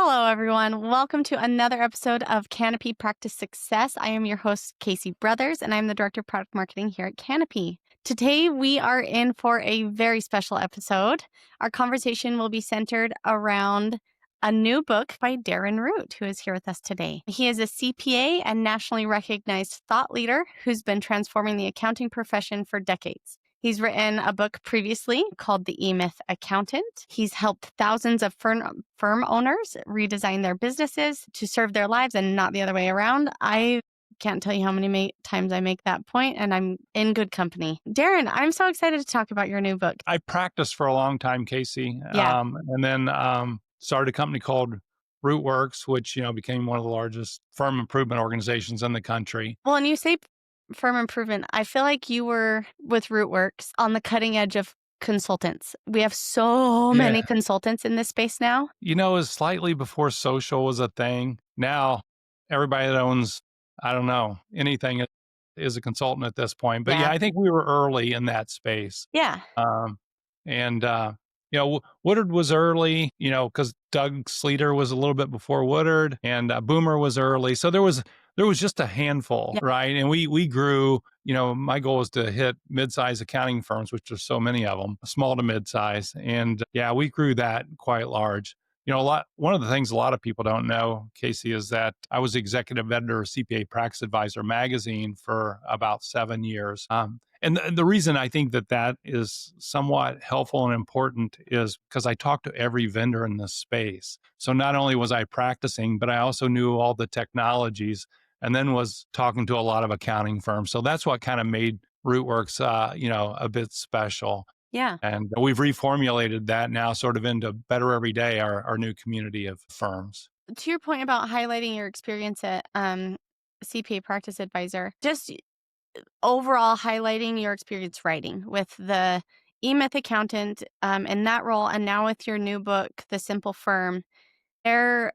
Hello, everyone. Welcome to another episode of Canopy Practice Success. I am your host, Casey Brothers, and I'm the Director of Product Marketing here at Canopy. Today, we are in for a very special episode. Our conversation will be centered around a new book by Darren Root, who is here with us today. He is a CPA and nationally recognized thought leader who's been transforming the accounting profession for decades. He's written a book previously called The E-Myth Accountant. He's helped thousands of firm owners redesign their businesses to serve their lives and not the other way around. I can't tell you how many times I make that point, and I'm in good company. Darren, I'm so excited to talk about your new book. I practiced for a long time, Casey, Yeah. and then started a company called Rootworks, which became one of the largest firm improvement organizations in the country. Well, and you say firm improvement. I feel like you were with Rootworks on the cutting edge of consultants. We have so Yeah, many consultants in this space now. it was slightly before social was a thing. Now, everybody that owns, I don't know, anything is a consultant at this point. But yeah, Yeah. I think we were early in that space. Yeah. Um, and Woodard was early, because Doug Sleater was a little bit before Woodard, and Boomer was early. So there was just a handful, Yeah. right? And we grew. My goal was to hit mid-size accounting firms, which there's so many of them, small to mid-size, and yeah, we grew that quite large. One of the things a lot of people don't know, Casey, is that I was executive editor of CPA Practice Advisor magazine for about 7 years. And the reason I think that is somewhat helpful and important is because I talked to every vendor in this space. So not only was I practicing, but I also knew all the technologies and then was talking to a lot of accounting firms. So that's what kind of made Rootworks, a bit special. Yeah. And we've reformulated that now sort of into Better Every Day, our new community of firms. To your point about highlighting your experience at CPA Practice Advisor, just overall highlighting your experience writing with the E-Myth Accountant in that role, and now with your new book, The Simple Firm, there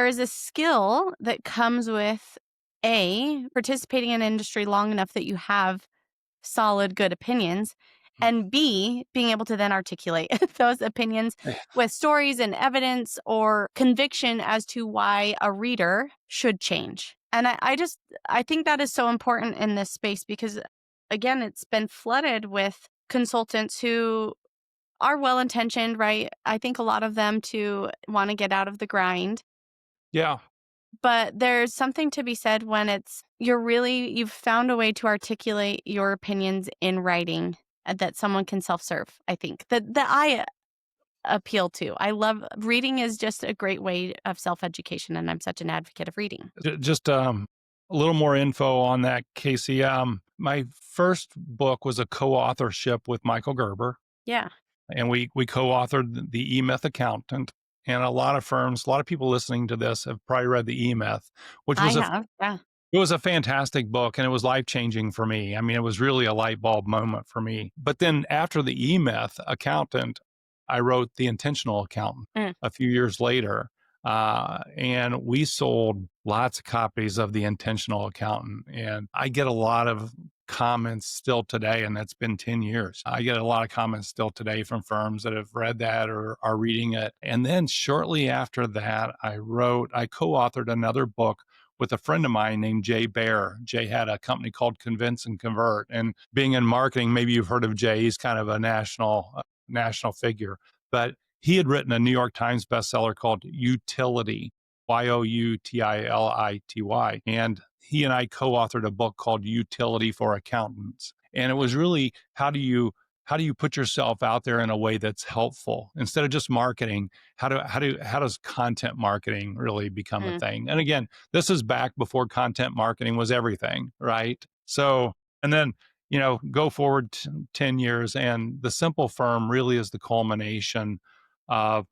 is a skill that comes with participating in an industry long enough that you have solid, good opinions, and B, being able to then articulate those opinions with stories and evidence or conviction as to why a reader should change. And I think that is so important in this space because, again, it's been flooded with consultants who are well-intentioned, right? I think a lot of them to want to get out of the grind. Yeah. But there's something to be said when you've found a way to articulate your opinions in writing that someone can self-serve, I think. That I appeal to. I love reading is just a great way of self-education, and I'm such an advocate of reading. Just a little more info on that, Casey. My first book was a co-authorship with Michael Gerber, Yeah, and we co-authored the E-Myth Accountant. And a lot of people listening to this have probably read the E-Myth, which I was have. Yeah. it was a fantastic book, and it was life-changing for me. I mean, it was really a light bulb moment for me. But then after the E-Myth Accountant, I wrote The Intentional Accountant Mm. a few years later. And we sold lots of copies of The Intentional Accountant. And I get a lot of comments still today, and that's been 10 years. I get a lot of comments still today from firms that have read that or are reading it. And then shortly after that, I co-authored another book with a friend of mine named Jay Baer. Jay had a company called Convince and Convert. And being in marketing, maybe you've heard of Jay. He's kind of a national figure. But he had written a New York Times bestseller called Utility, Youtility. And he and I co-authored a book called Utility for Accountants. And it was really how do you put yourself out there in a way that's helpful instead of just marketing? How does content marketing really become a Mm. thing? And again, this is back before content marketing was everything, right? So, and then go forward 10 years, and the Simple Firm really is the culmination of,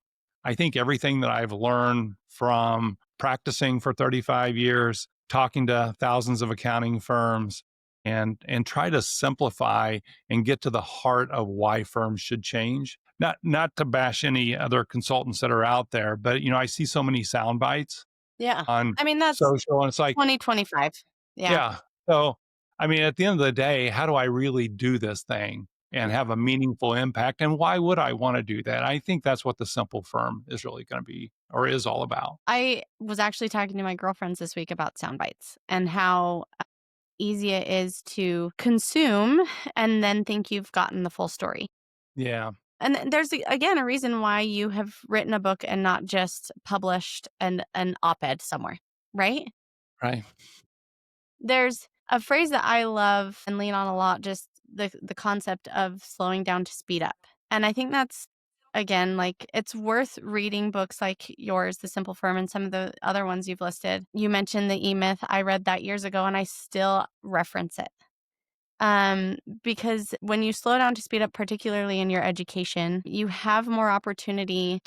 I think, everything that I've learned from practicing for 35 years, talking to thousands of accounting firms, and try to simplify and get to the heart of why firms should change. Not to bash any other consultants that are out there, but I see so many sound bites Yeah. on I mean, that's social, and it's like, 2025. Yeah. yeah. So, I mean, at the end of the day, how do I really do this thing? and have a meaningful impact. And why would I want to do that? I think that's what the simple firm is really going to be or is all about. I was actually talking to my girlfriends this week about sound bites and how easy it is to consume and then think you've gotten the full story. Yeah. And there's again a reason why you have written a book and not just published an op-ed somewhere, right? Right. There's a phrase that I love and lean on a lot, just the concept of slowing down to speed up. And I think that's again like it's worth reading books like yours, The Simple Firm, and some of the other ones you've listed. You mentioned the E-Myth. I read that years ago and I still reference it. Because when you slow down to speed up, particularly in your education, you have more opportunity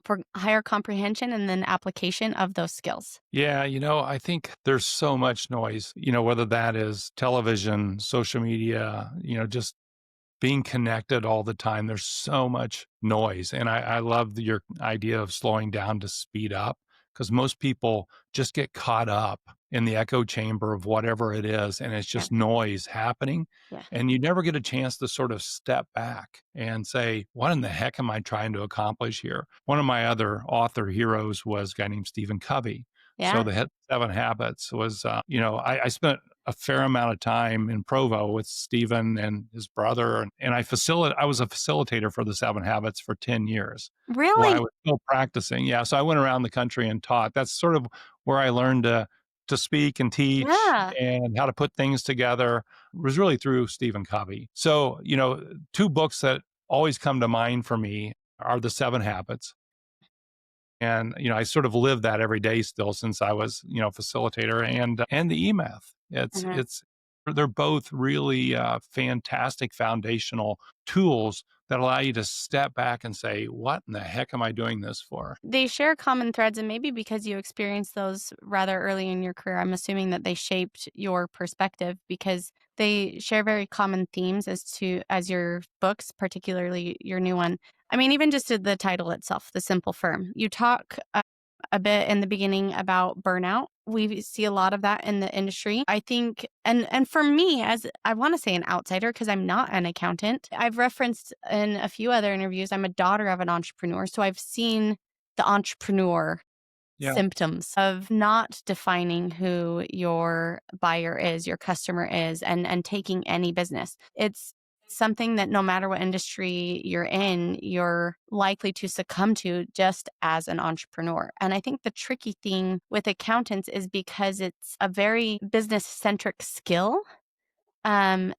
for higher comprehension and then application of those skills. Yeah, I think there's so much noise, whether that is television, social media, just being connected all the time. There's so much noise. And I love your idea of slowing down to speed up because most people just get caught up in the echo chamber of whatever it is. And it's Yeah. just noise happening. Yeah. And you never get a chance to sort of step back and say, what in the heck am I trying to accomplish here? One of my other author heroes was a guy named Stephen Covey. So Yeah. the 7 Habits was, I spent a fair amount of time in Provo with Stephen and his brother, and I was a facilitator for the 7 Habits for 10 years while I Really? was still practicing. Yeah, so I went around the country and taught. That's sort of where I learned to speak and teach Yeah. and how to put things together was really through Stephen Covey. So, two books that always come to mind for me are the 7 Habits. And, I sort of live that every day still since I was, facilitator and the E-Math. Mhm. They're both really fantastic foundational tools that allow you to step back and say, what in the heck am I doing this for? They share common threads, and maybe because you experienced those rather early in your career, I'm assuming that they shaped your perspective because they share very common themes as your books, particularly your new one. I mean, even just the title itself, The Simple Firm. You talk a bit in the beginning about burnout. We see a lot of that in the industry. I think and for me as I want to say an outsider because I'm not an accountant. I've referenced in a few other interviews I'm a daughter of an entrepreneur, so I've seen the entrepreneur Yeah. symptoms of not defining who your buyer is, your customer is, and taking any business. It's something that no matter what industry you're in, you're likely to succumb to just as an entrepreneur. And I think the tricky thing with accountants is because it's a very business centric skill, um,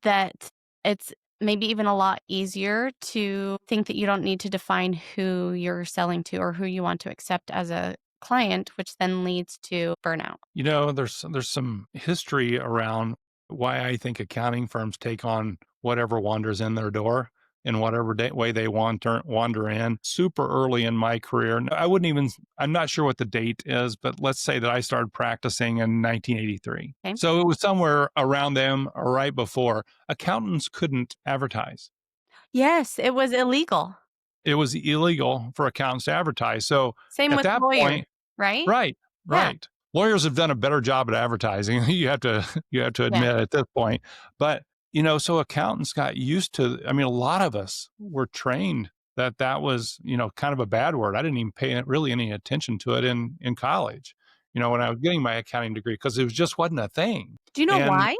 that it's maybe even a lot easier to think that you don't need to define who you're selling to or who you want to accept as a client, which then leads to burnout. There's some history around why I think accounting firms take on whatever wanders in their door in whatever way they wander in. Super early in my career, I'm not sure what the date is, but let's say that I started practicing in 1983. Okay. So it was somewhere around them or right before. Accountants couldn't advertise. Yes, it was illegal. It was illegal for accountants to advertise. So Same at with that lawyers, point, right? right, Yeah. right. Lawyers have done a better job at advertising. You have to Yeah. admit at this point. But, so accountants got used to, I mean, a lot of us were trained that was, kind of a bad word. I didn't even pay really any attention to it in college, when I was getting my accounting degree because it was just wasn't a thing. Do you know And why?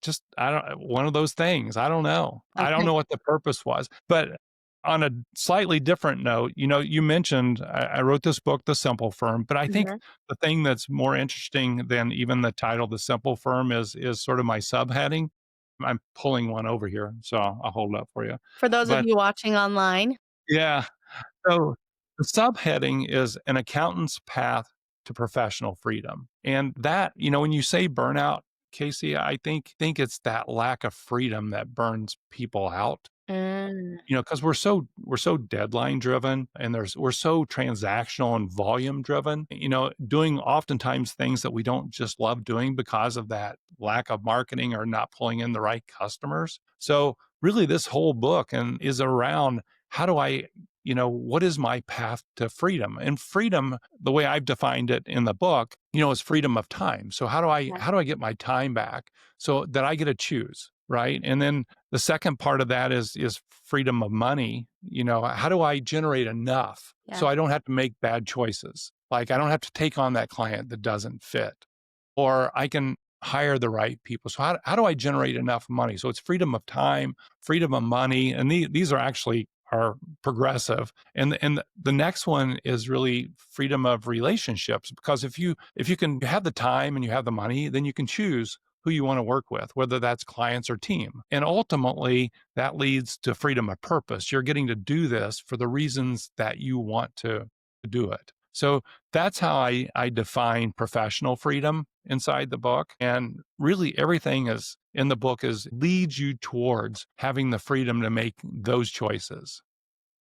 just I don't one of those things. I don't know. I don't Okay. know what the purpose was. But on a slightly different note, you mentioned I wrote this book, The Simple Firm, but I think Mhm. the thing that's more interesting than even the title, The Simple Firm, is sort of my subheading. I'm pulling one over here, so I'll hold it up for you. For those of But you watching online. yeah, so the subheading is an accountant's path to professional freedom. And that, when you say burnout, Casey, I think it's that lack of freedom that burns people out. Mm, Because we're so deadline driven and we're so transactional and volume driven, doing oftentimes things that we don't just love doing because of that lack of marketing or not pulling in the right customers. So really this whole book and is around how do I, what is my path to freedom? And freedom, the way I've defined it in the book, is freedom of time. So how do I yeah. how do I get my time back so that I get to choose? right? And then the second part of that is freedom of money. You know, how do I generate enough Yeah. so I don't have to make bad choices? Like I don't have to take on that client that doesn't fit, or I can hire the right people. So how do I generate enough money? So it's freedom of time, freedom of money, and these are actually are progressive. And the next one is really freedom of relationships, because if you can have the time and you have the money, then you can choose who you want to work with, whether that's clients or team. And ultimately, that leads to freedom of purpose. You're getting to do this for the reasons that you want to do it. So that's how I define professional freedom inside the book. And really everything is in the book is leads you towards having the freedom to make those choices.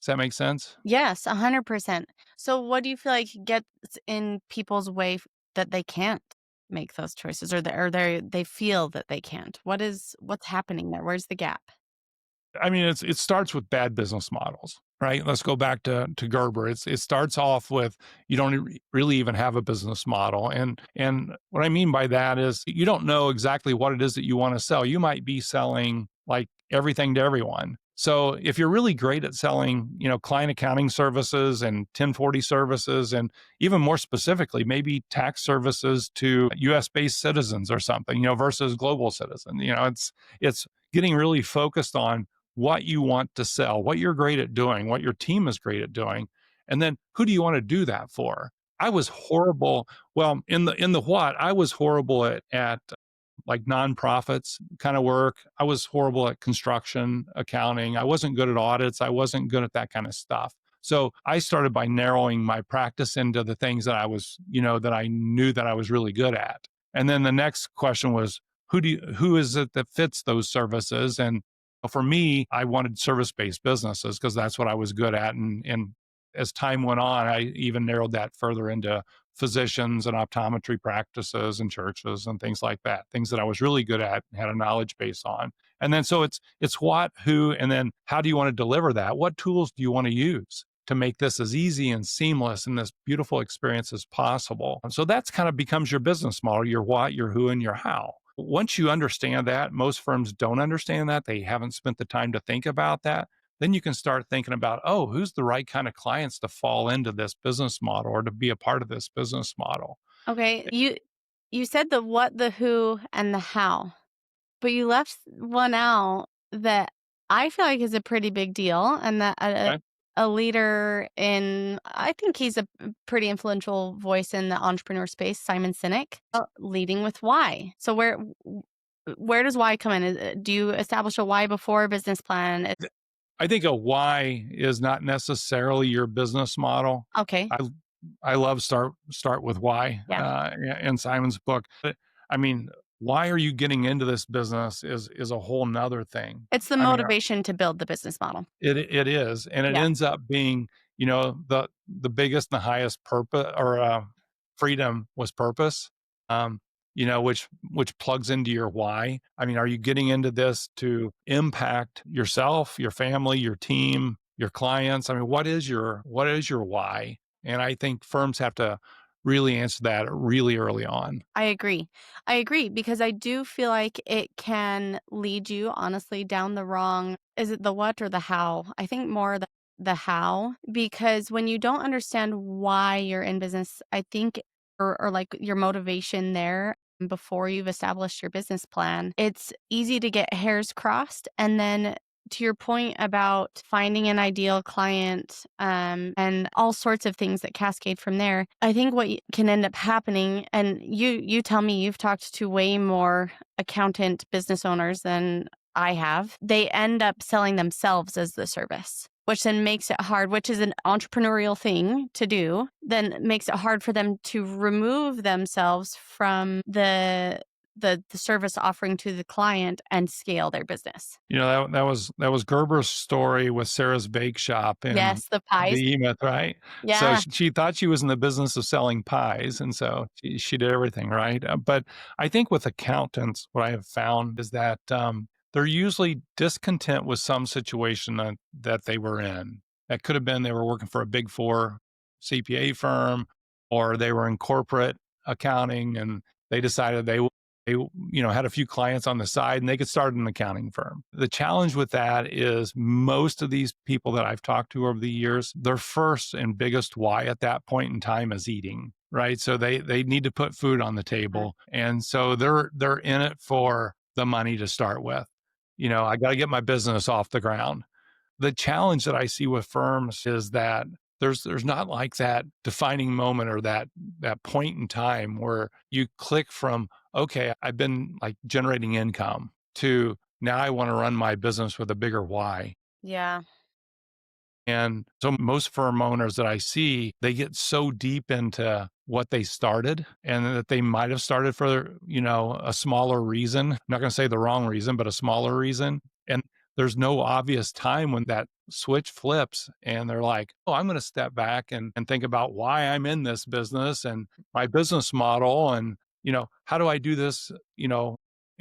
Does that make sense? Yes, 100%. So what do you feel like gets in people's way that they can't make those choices, or they feel that they can't? What's happening there? Where's the gap? I mean, it starts with bad business models, right? Let's go back to Gerber. It starts off with you don't really even have a business model, and what I mean by that is you don't know exactly what it is that you want to sell. You might be selling like everything to everyone. So if you're really great at selling, client accounting services and 1040 services, and even more specifically, maybe tax services to U.S. based citizens or something, versus global citizen, it's getting really focused on what you want to sell, what you're great at doing, what your team is great at doing, and then who do you want to do that for? I was horrible. Well, in the what I was horrible at like nonprofits kind of work. I was horrible at construction, accounting. I wasn't good at audits. I wasn't good at that kind of stuff. So I started by narrowing my practice into the things that that I knew that I was really good at. And then the next question was, who is it that fits those services? And for me, I wanted service-based businesses because that's what I was good at. And as time went on, I even narrowed that further into physicians and optometry practices and churches and things like that, things that I was really good at and had a knowledge base on. And then so it's what, who, and then how do you want to deliver that? What tools do you want to use to make this as easy and seamless and this beautiful experience as possible? And so that's kind of becomes your business model, your what, your who, and your how. Once you understand that, most firms don't understand that. They haven't spent the time to think about that. Then you can start thinking about, oh, who's the right kind of clients to fall into this business model or to be a part of this business model? Okay, you said the what, the who, and the how, but you left one out that I feel like is a pretty big deal, and that Okay. a leader I think he's a pretty influential voice in the entrepreneur space, Simon Sinek, leading with why. So where does why come in? Do you establish a why before a business plan? I think a why is not necessarily your business model. Okay, I I love start with why yeah. in Simon's book. But, I mean, why are you getting into this business is a whole nother thing. It's the I mean, motivation to build the business model. it is, and it Yeah. ends up being, the biggest and the highest purpose or freedom was purpose. Um, which plugs into your why. I mean, are you getting into this to impact yourself, your family, your team, your clients? I mean, what is your why? And I think firms have to really answer that really early on. I agree. I agree because I do feel like it can lead you honestly down the wrong. Is it the what or the how? I think more the how, because when you don't understand why you're in business, I think, or like your motivation there before you've established your business plan, it's easy to get hairs crossed. And then to your point about finding an ideal client, and all sorts of things that cascade from there, I think what can end up happening, and you tell me, you've talked to way more accountant business owners than I have. They end up selling themselves as the service, which then makes it hard, which is an entrepreneurial thing to do, then makes it hard for them to remove themselves from the service offering to the client and scale their business. That was Gerber's story with Sarah's Bake Shop in Yes, the pies. the E-Myth, right? So Yeah. she thought she was in the business of selling pies, and so she did everything right. But I think with accountants, what I have found is that they're usually discontent with some situation that they were in. That could have been they were working for a Big Four CPA firm, or they were in corporate accounting, and they decided they They, had a few clients on the side and they could start an accounting firm. The challenge with that is most of these people that I've talked to over the years, their first and biggest why at that point in time is eating, right? So they need to put food on the Mm. table. And so they're in it for the money to start with. I got to get my business off the ground. The challenge that I see with firms is that there's not like that defining moment or that point in time where you click from, okay, I've been like generating income to now I want to run my business with a bigger why. Yeah. And so most firm owners that I see, they get so deep into what they started and that they might have started for, a smaller reason. I'm not going to say the wrong reason, but a smaller reason. And there's no obvious time when that switch flips and they're like, oh, I'm going to step back and think about why I'm in this business and my business model. And, how do I do this, in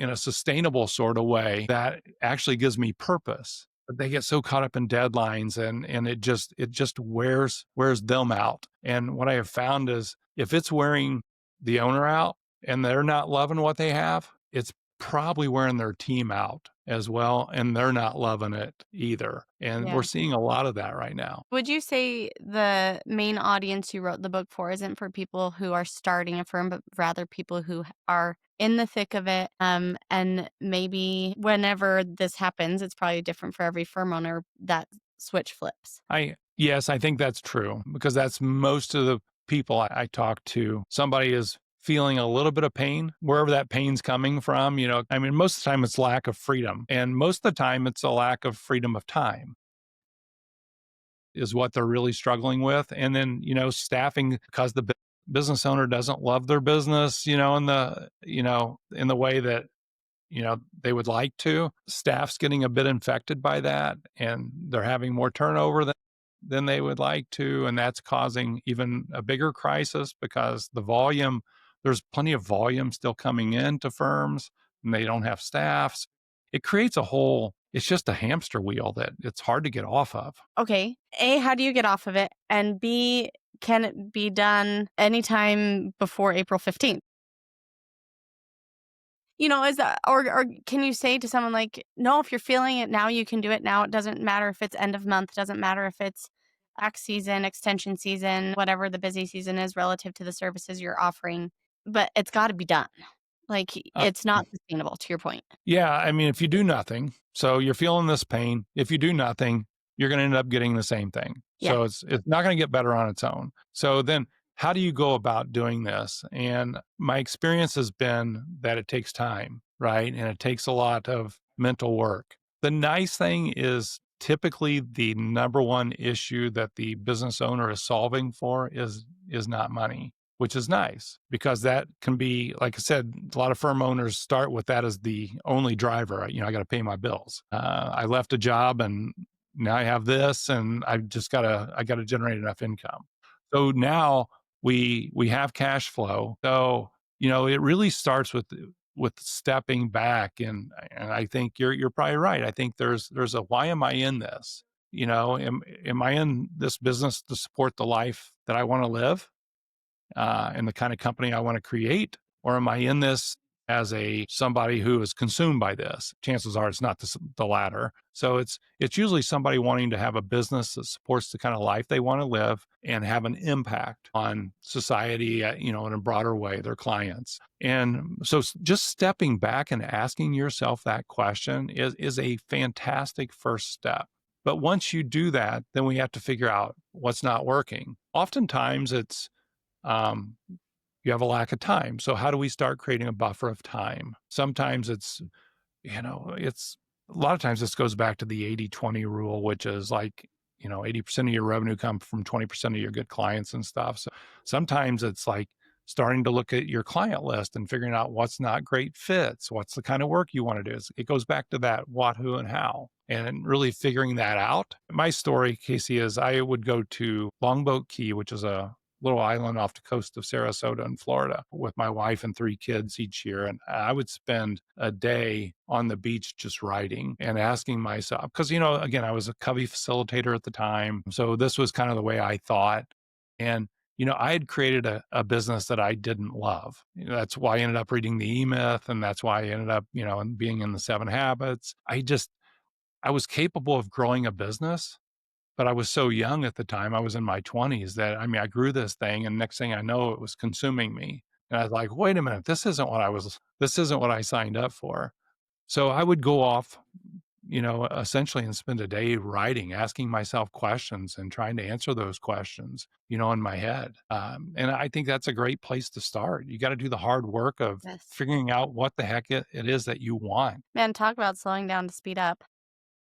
a sustainable sort of way that actually gives me purpose? But they get so caught up in deadlines and it just wears them out. And what I have found is if it's wearing the owner out and they're not loving what they have, it's probably wearing their team out as well, and they're not loving it either. And we're Yeah. seeing a lot of that right now. Would you say the main audience you wrote the book for isn't for people who are starting a firm, but rather people who are in the thick of it? And maybe whenever this happens, it's probably different for every firm owner, that switch flips. Yes, I think that's true because that's most of the people I talk to. Somebody is feeling a little bit of pain, wherever that pain's coming from. I mean, most of the time it's lack of freedom, and most of the time it's a lack of freedom of time is what they're really struggling with. And then, staffing because the business owner doesn't love their business, in the way that they would like to. Staff's getting a bit infected by that and they're having more turnover than they would like to. And that's causing even a bigger crisis because there's plenty of volume still coming into firms and they don't have staffs. It creates it's just a hamster wheel that it's hard to get off of. Okay. A, how do you get off of it? And B, can it be done anytime before April 15th? Is that, or can you say to someone like, no, if you're feeling it now, you can do it now. It doesn't matter if it's end of month, doesn't matter if it's tax season, extension season, whatever the busy season is relative to the services you're offering, but it's got to be done. Like Uh, it's not sustainable to your point. Yeah, I mean, if you do nothing, so you're feeling this pain. If you do nothing, you're going to end up getting the same thing. Yeah. So it's not going to get better on its own. So then, how do you go about doing this? And my experience has been that it takes time, right? And it takes a lot of mental work. The nice thing is typically the number one issue that the business owner is solving for is not money, which is nice because that can be, like I said, a lot of firm owners start with that as the only driver. I got to pay my bills. I left a job and now I have this, and I got to generate enough income. So now we have cash flow. So it really starts with stepping back, and I think you're probably right. I think there's a why am I in this? Am I in this business to support the life that I want to live? And the kind of company I want to create? Or am I in this as somebody who is consumed by this? Chances are it's not the latter. So it's usually somebody wanting to have a business that supports the kind of life they want to live and have an impact on society, in a broader way, their clients. And so just stepping back and asking yourself that question is a fantastic first step. But once you do that, then we have to figure out what's not working. Oftentimes um, you have a lack of time. So how do we start creating a buffer of time? Sometimes it's a lot of times this goes back to the 80-20 rule, which is like, 80% of your revenue come from 20% of your good clients and stuff. So sometimes it's like starting to look at your client list and figuring out what's not great fits, what's the kind of work you want to do. It goes back to that what, who, and how, and really figuring that out. My story, Casey, is I would go to Longboat Key, which is a little island off the coast of Sarasota in Florida with my wife and 3 kids each year. And I would spend a day on the beach just writing and asking myself, because, again, I was a Covey facilitator at the time. So this was kind of the way I thought. And, I had created a business that I didn't love. That's why I ended up reading the E-Myth, and that's why I ended up, and being in the 7 Habits. I was capable of growing a business, but I was so young at the time. I was in my 20s that, I grew this thing, and next thing I know, it was consuming me. And I was like, wait a minute, this isn't what I signed up for. So I would go off, essentially and spend a day writing, asking myself questions and trying to answer those questions, in my head. And I think that's a great place to start. You got to do the hard work of Yes. figuring out what the heck it is that you want. Man, talk about slowing down to speed up.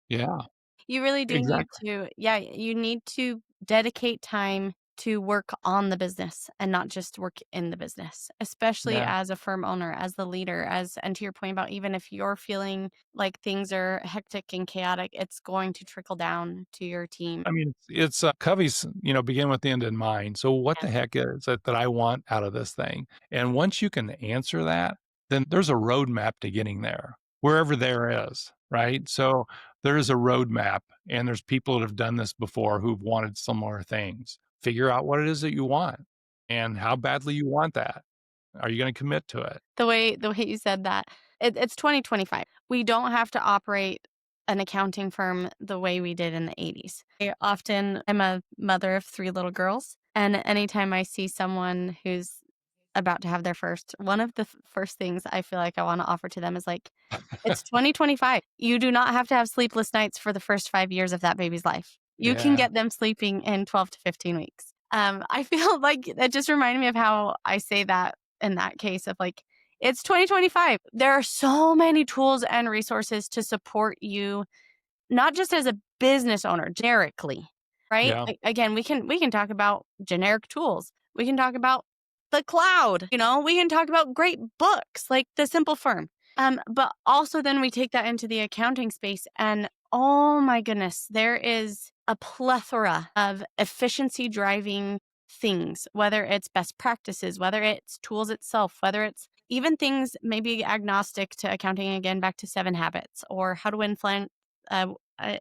Yeah, You really do need exactly. to, yeah, you need to dedicate time to work on the business and not just work in the business, especially Yeah. as a firm owner, as the leader, and to your point about even if you're feeling like things are hectic and chaotic, it's going to trickle down to your team. It's Covey's, begin with the end in mind. So what Yeah. the heck is it that I want out of this thing? And once you can answer that, then there's a roadmap to getting there, wherever there is, right? So there is a roadmap, and there's people that have done this before who've wanted similar things. Figure out what it is that you want and how badly you want that. Are you going to commit to it? The way you said that, it's 2025. We don't have to operate an accounting firm the way we did in the 80s. I'm a mother of 3 little girls, and anytime I see someone who's about to have their first, one of the first things I feel like I wanna offer to them is like, "It's 2025. You do not have to have sleepless nights for the first 5 years of that baby's life. You can Yeah. get them sleeping in 12 to 15 weeks." I feel like that just reminded me of how I say that in that case of like, it's 2025. There are so many tools and resources to support you, not just as a business owner, generically, right? Yeah. Again, we can talk about generic tools. We can talk about the cloud, we can talk about great books like The Simple Firm. But also then we take that into the accounting space and oh my goodness, there is a plethora of efficiency driving things, whether it's best practices, whether it's tools itself, whether it's even things maybe agnostic to accounting, again, back to 7 Habits or how to uh,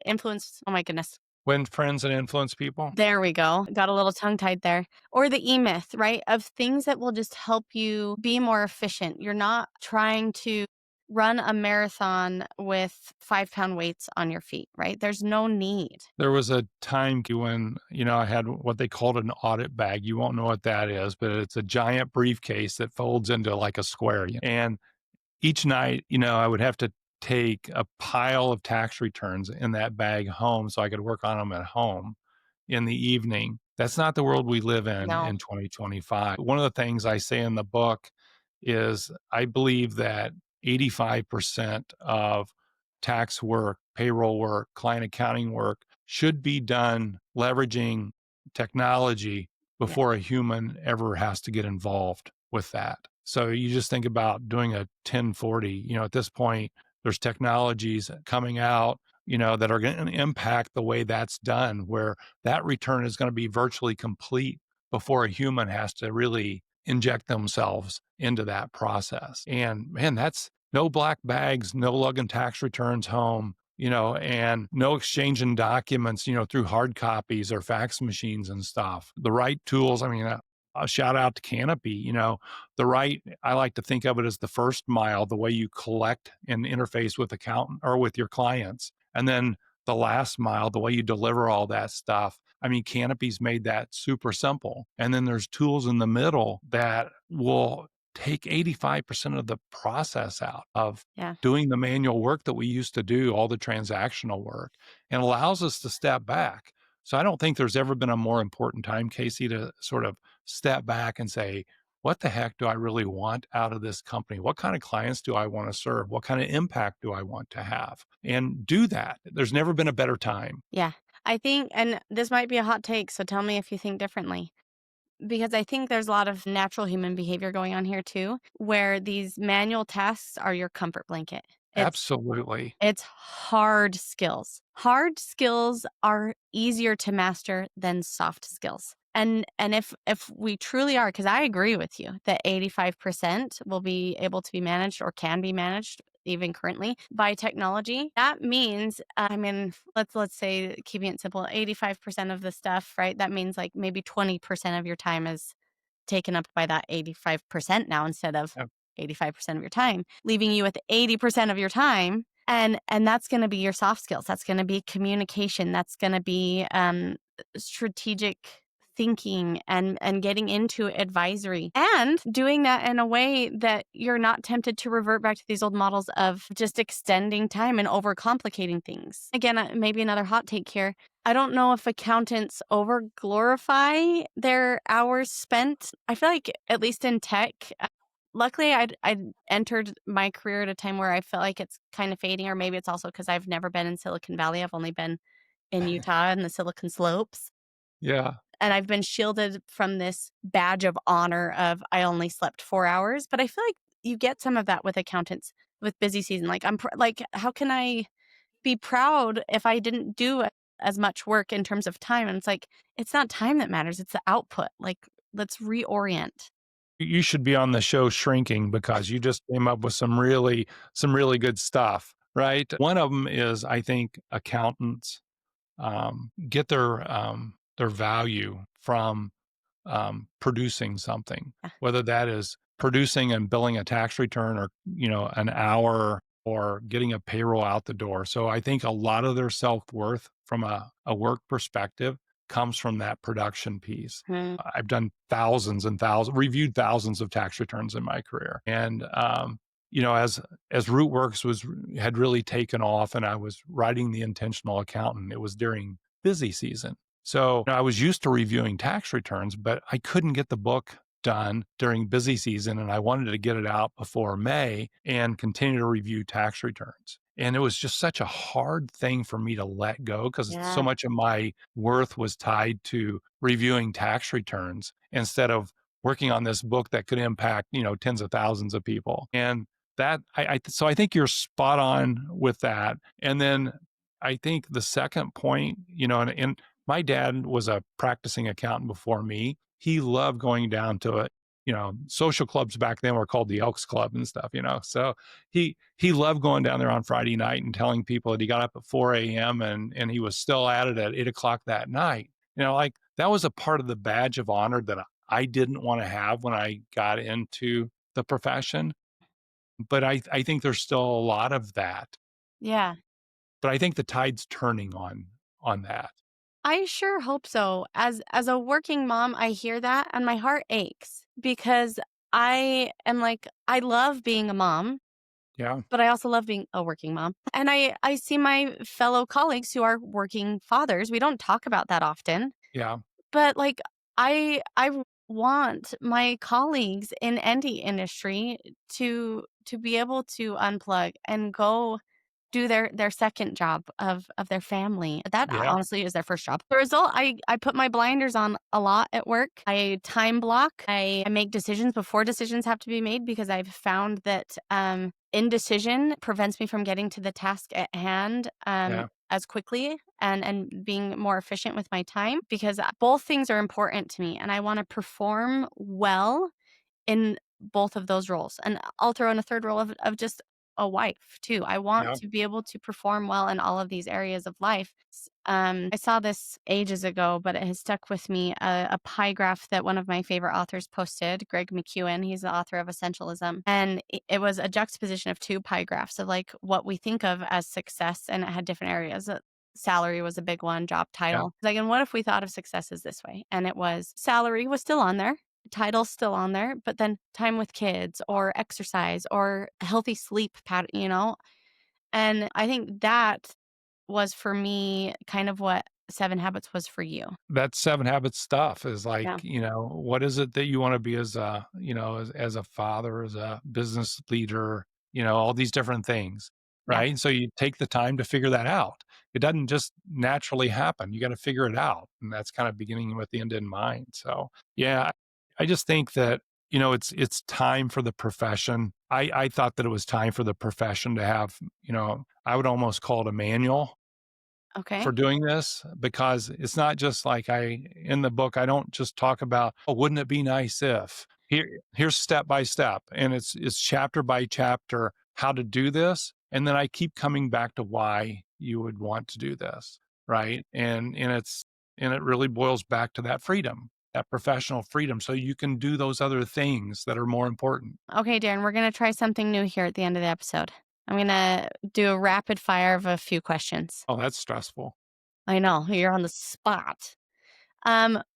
influence. Oh my goodness. Win friends and influence people. There we go. Got a little tongue tied there. Or the E-Myth, right? Of things that will just help you be more efficient. You're not trying to run a marathon with 5-pound weights on your feet, right? There's no need. There was a time when, I had what they called an audit bag. You won't know what that is, but it's a giant briefcase that folds into like a square. And each night, I would have to take a pile of tax returns in that bag home so I could work on them at home in the evening. That's not the world we live No. in 2025. One of the things I say in the book is I believe that 85% of tax work, payroll work, client accounting work should be done leveraging technology Yeah. before a human ever has to get involved with that. So you just think about doing a 1040, at this point, there's technologies coming out, that are going to impact the way that's done, where that return is going to be virtually complete before a human has to really inject themselves into that process. And man, that's no black bags, no lugging tax returns home, and no exchanging documents, through hard copies or fax machines and stuff. The right tools. A shout out to Canopy, I like to think of it as the first mile, the way you collect and interface with accountant or with your clients. And then the last mile, the way you deliver all that stuff. Canopy's made that super simple. And then there's tools in the middle that will take 85% of the process out of Yeah. doing the manual work that we used to do, all the transactional work, and allows us to step back. So I don't think there's ever been a more important time, Casey, to sort of step back and say, what the heck do I really want out of this company? What kind of clients do I want to serve? What kind of impact do I want to have? And do that. There's never been a better time. Yeah. I think, and this might be a hot take, so tell me if you think differently. Because I think there's a lot of natural human behavior going on here too, where these manual tasks are your comfort blanket. Absolutely. It's hard skills. Hard skills are easier to master than soft skills. And if we truly are, because I agree with you that 85% will be able to be managed or can be managed even currently by technology. That means, I mean, let's say, keeping it simple, 85% of the stuff, right? That means like maybe 20% of your time is taken up by that 85% now instead of Yep. 85% of your time, leaving you with 80% of your time. And that's going to be your soft skills. That's going to be communication. That's going to be strategic thinking and getting into advisory and doing that in a way that you're not tempted to revert back to these old models of just extending time and overcomplicating things. Again, maybe another hot take here. I don't know if accountants over glorify their hours spent. I feel like, at least in tech, luckily I'd entered my career at a time where I felt like it's kind of fading, or maybe it's also because I've never been in Silicon Valley. I've only been in Utah and the Silicon Slopes. Yeah. And I've been shielded from this badge of honor of I only slept 4 hours. But I feel like you get some of that with accountants with busy season. Like like, how can I be proud if I didn't do as much work in terms of time? And it's like, it's not time that matters. It's the output. Like, let's reorient. You should be on the show Shrinking because you just came up with some really good stuff, right? One of them is I think accountants get their value from producing something, Yeah. whether that is producing and billing a tax return or, an hour or getting a payroll out the door. So I think a lot of their self-worth from a work perspective comes from that production piece. Mhm. I've done thousands and thousands, reviewed thousands of tax returns in my career. And, as RootWorks had really taken off and I was writing the intentional accountant, it was during busy season. So I was used to reviewing tax returns, but I couldn't get the book done during busy season. And I wanted to get it out before May and continue to review tax returns. And it was just such a hard thing for me to let go because so Yeah. much of my worth was tied to reviewing tax returns instead of working on this book that could impact, tens of thousands of people. And so I think you're spot on with that. And then I think the second point, and my dad was a practicing accountant before me. He loved going down to social clubs back then were called the Elks Club and stuff. So he loved going down there on Friday night and telling people that he got up at 4 a.m. and he was still at it at 8 o'clock that night. Like that was a part of the badge of honor that I didn't want to have when I got into the profession. But I think there's still a lot of that. Yeah. But I think the tide's turning on that. I sure hope so. As a working mom, I hear that and my heart aches because I am like, I love being a mom, Yeah. but I also love being a working mom. And I see my fellow colleagues who are working fathers. We don't talk about that often, Yeah. but like, I want my colleagues in any industry to be able to unplug and go do their second job of their family. That Yeah. honestly is their first job. The result, I put my blinders on a lot at work. I time block. I make decisions before decisions have to be made because I've found that indecision prevents me from getting to the task at hand Yeah. as quickly and being more efficient with my time, because both things are important to me and I want to perform well in both of those roles. And I'll throw in a third role of just a wife too. I want Yeah. to be able to perform well in all of these areas of life. I saw this ages ago, but it has stuck with me. A pie graph that one of my favorite authors posted, Greg McEwen. He's the author of Essentialism, and it was a juxtaposition of two pie graphs of like what we think of as success, and it had different areas. Salary was a big one, job Yeah. title. Like, and what if we thought of success as this way? And it was salary was still on there, title's still on there, but then time with kids or exercise or healthy sleep pattern. And I think that was for me kind of what Seven Habits was for you. That 7 Habits stuff is like, Yeah. what is it that you want to be as as a father, as a business leader, all these different things, Yeah. right? So you take the time to figure that out. It doesn't just naturally happen. You got to figure it out. And that's kind of beginning with the end in mind. So, yeah, I just think that, it's time for the profession. I thought that it was time for the profession to have, I would almost call it a manual Okay. for doing this because it's not just like in the book, I don't just talk about, oh, wouldn't it be nice if here's step by step. And it's chapter by chapter how to do this. And then I keep coming back to why you would want to do this. Right. And it really boils back to that freedom, that professional freedom. So you can do those other things that are more important. Okay, Darren, we're going to try something new here at the end of the episode. I'm going to do a rapid fire of a few questions. Oh, that's stressful. I know, you're on the spot.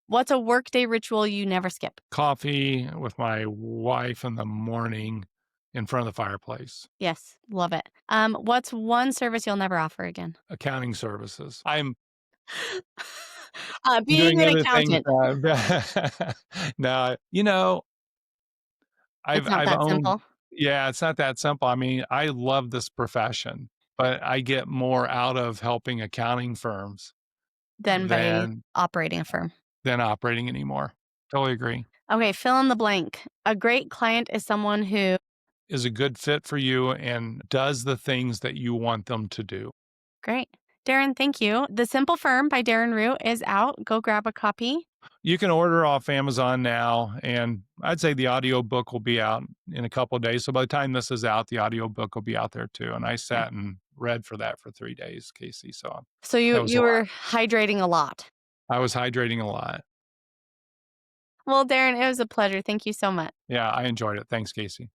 What's a workday ritual you never skip? Coffee with my wife in the morning in front of the fireplace. Yes, love it. What's one service you'll never offer again? Accounting services. I'm Being doing an other things. accountant. No, It's not I've that owned. simple. Yeah, it's not that simple. I mean, I love this profession, but I get more out of helping accounting firms Than by than operating a firm. operating anymore. Totally agree. Okay, fill in the blank. A great client is someone who Is a good fit for you and does the things that you want them to do. great. Darren, thank you. The Simple Firm by Darren Root is out. Go grab a copy. You can order off Amazon now, and I'd say the audiobook will be out in a couple of days. So by the time this is out, the audiobook will be out there too. And I Okay. sat and read for that for 3 days, Casey. So So that you was a you lot. were hydrating a lot. I was hydrating a lot. Well, Darren, it was a pleasure. Thank you so much. Yeah, I enjoyed it. Thanks, Casey.